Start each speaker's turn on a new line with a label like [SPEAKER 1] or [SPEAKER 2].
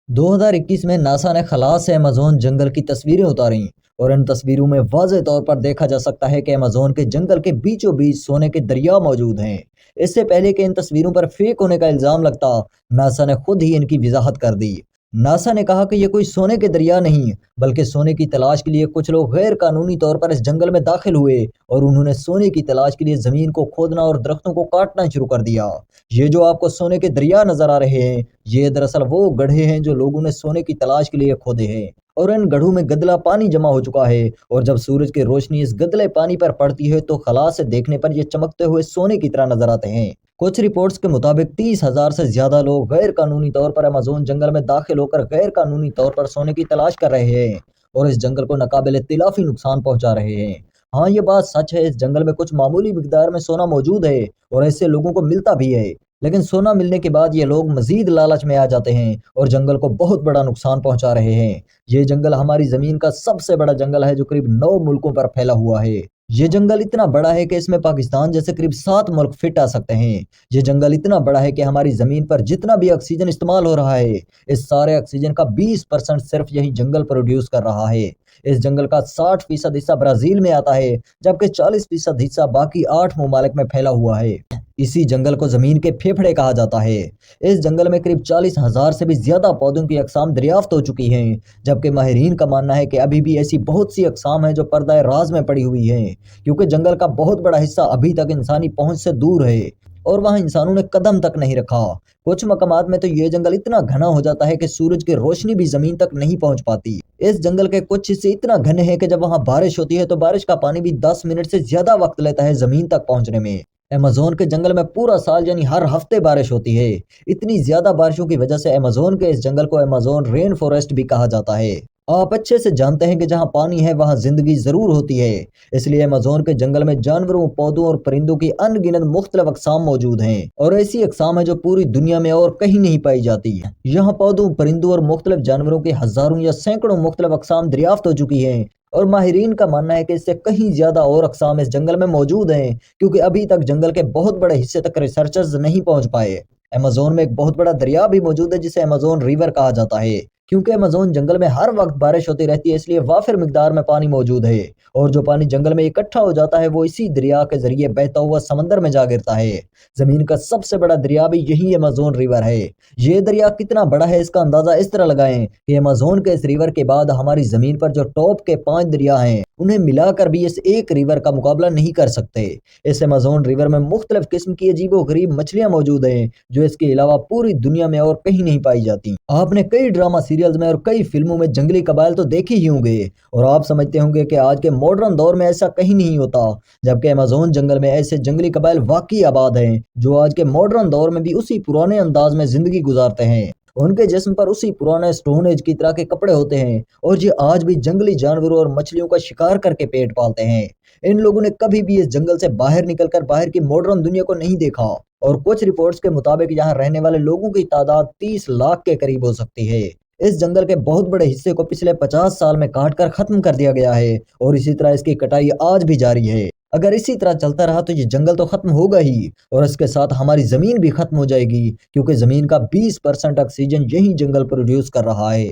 [SPEAKER 1] 2021 में नासा ने खला से अमेज़न जंगल की तस्वीरें उतारी और इन तस्वीरों में वाज़ेह तौर पर देखा जा सकता है कि अमेज़न के जंगल के बीचों बीच सोने के दरिया मौजूद हैं। इससे पहले कि इन तस्वीरों पर फेक होने का इल्जाम लगता, नासा ने खुद ही इनकी वजाहत कर दी। नासा ने कहा कि ये कोई सोने के दरिया नहीं, बल्कि सोने की तलाश के लिए कुछ लोग गैर कानूनी तौर पर इस जंगल में दाखिल हुए और उन्होंने सोने की तलाश के लिए जमीन को खोदना और दरख्तों को काटना शुरू कर दिया। ये जो आपको सोने के दरिया नजर आ रहे हैं, ये दरअसल वो गड्ढे हैं जो लोगों ने सोने की तलाश के लिए खोदे हैं। और इन गड्ढों में गदला पानी जमा हो चुका है और जब सूरज की रोशनी इस गदले पानी पर पड़ती है तो खला से देखने पर ये चमकते हुए सोने की तरह नजर आते हैं। कुछ रिपोर्ट्स के मुताबिक 30,000 से ज्यादा लोग गैर कानूनी तौर पर अमेज़न जंगल में दाखिल होकर गैर कानूनी तौर पर सोने की तलाश कर रहे हैं और इस जंगल को नाकाबिले तिलाफी नुकसान पहुंचा रहे हैं। हाँ, ये बात सच है, इस जंगल में कुछ मामूली मिकदार में सोना मौजूद है और ऐसे लोगों को मिलता भी है। लेकिन सोना मिलने के बाद ये लोग मजीद लालच में आ जाते हैं और जंगल को बहुत बड़ा नुकसान पहुंचा रहे हैं। ये जंगल हमारी जमीन का सबसे बड़ा जंगल है जो करीब 9 मुल्कों पर फैला हुआ है। ये जंगल इतना बड़ा है कि इसमें पाकिस्तान जैसे करीब 7 मुल्क फिट आ सकते हैं। ये जंगल इतना बड़ा है कि हमारी जमीन पर जितना भी ऑक्सीजन इस्तेमाल हो रहा है, इस सारे ऑक्सीजन का 20% सिर्फ यही जंगल प्रोड्यूस कर रहा है। इस जंगल का 60% हिस्सा ब्राजील में आता है, जबकि 40% हिस्सा बाकी 8 ममालिक में फैला हुआ है। इसी जंगल को जमीन के फेफड़े कहा जाता है। इस जंगल में करीब 40,000 से भी ज्यादा पौधों की अकसाम दरियाफ्त हो चुकी हैं, जबकि माहिरीन का मानना है कि अभी भी ऐसी बहुत सी अकसाम हैं जो पर्दा राज में पड़ी हुई हैं, क्योंकि जंगल का बहुत बड़ा हिस्सा अभी तक इंसानी पहुंच से दूर है और वहां इंसानों ने कदम तक नहीं रखा। कुछ मकामात में तो ये जंगल इतना घना हो जाता है कि सूरज की रोशनी भी जमीन तक नहीं पहुंच पाती। इस जंगल के कुछ हिस्से इतना घने हैं कि जब वहां बारिश होती है तो बारिश का पानी भी 10 मिनट से ज्यादा वक्त लेता है जमीन तक पहुंचने में। अमेज़न के जंगल में पूरा साल यानी हर हफ्ते बारिश होती है। इतनी ज्यादा बारिशों की वजह से अमेज़न के इस जंगल को अमेज़न रेन फॉरेस्ट भी कहा जाता है। आप अच्छे से जानते हैं कि जहां पानी है वहां जिंदगी जरूर होती है, इसलिए अमेज़न के जंगल में जानवरों, पौधों और परिंदों की अनगिनत मुख्तलिफ अक़साम मौजूद हैं और ऐसी अक़साम है जो पूरी दुनिया में और कहीं नहीं पाई जाती। यहाँ पौधों, परिंदों और मुख्तलिफ जानवरों की हजारों या सैकड़ों मुख्तलिफ अक़साम दरियाफ्त हो चुकी हैं और माहिरीन का मानना है कि इससे कहीं ज्यादा और अक़साम इस जंगल में मौजूद हैं, क्योंकि अभी तक जंगल के बहुत बड़े हिस्से तक रिसर्चर्स नहीं पहुंच पाए। अमेज़न में एक बहुत बड़ा दरिया भी मौजूद है जिसे अमेज़न रिवर कहा जाता है। क्योंकि अमेज़न जंगल में हर वक्त बारिश होती रहती है, इसलिए वाफिर मिकदार में पानी मौजूद है और जो पानी जंगल में इकट्ठा हो जाता है वो इसी दरिया के जरिए बहता हुआ समंदर में जा गिरता है। जमीन का सबसे बड़ा दरिया भी यही अमेज़न रिवर है। ये दरिया कितना बड़ा है इसका अंदाजा इस तरह लगाएं कि अमेज़न के इस रिवर के बाद हमारी जमीन पर जो टॉप के 5 दरिया हैं उन्हें मिलाकर भी इस एक रिवर का मुकाबला नहीं कर सकते। इस अमेज़न रिवर में मुख्तलिफ किस्म की अजीबो गरीब मछलियां मौजूद हैं जो इसके अलावा पूरी दुनिया में और कहीं नहीं पाई जाती। आपने कई ड्रामा सीरियल्स में और कई फिल्मों में जंगली कबाइल तो देखे ही होंगे और आप समझते होंगे कि आज के मॉडर्न दौर में ऐसा कहीं नहीं होता, जबकि अमेज़न जंगल में ऐसे जंगली कबाइल वाकई आबाद हैं जो आज के मॉडर्न दौर में भी उसी पुराने अंदाज में जिंदगी गुजारते हैं। उनके जिस्म पर उसी पुराने स्टोन एज की तरह के कपड़े होते हैं और ये आज भी जंगली जानवरों और मछलियों का शिकार करके पेट पालते हैं। इन लोगों ने कभी भी इस जंगल से बाहर निकलकर बाहर की मॉडर्न दुनिया को नहीं देखा और कुछ रिपोर्ट्स के मुताबिक यहाँ रहने वाले लोगों की तादाद 30 लाख के करीब हो सकती है। इस जंगल के बहुत बड़े हिस्से को पिछले 50 साल में काट कर खत्म कर दिया गया है और इसी तरह इसकी कटाई आज भी जारी है। अगर इसी तरह चलता रहा तो ये जंगल तो खत्म होगा ही और इसके साथ हमारी जमीन भी खत्म हो जाएगी, क्योंकि जमीन का 20% ऑक्सीजन यही जंगल प्रोड्यूस कर रहा है।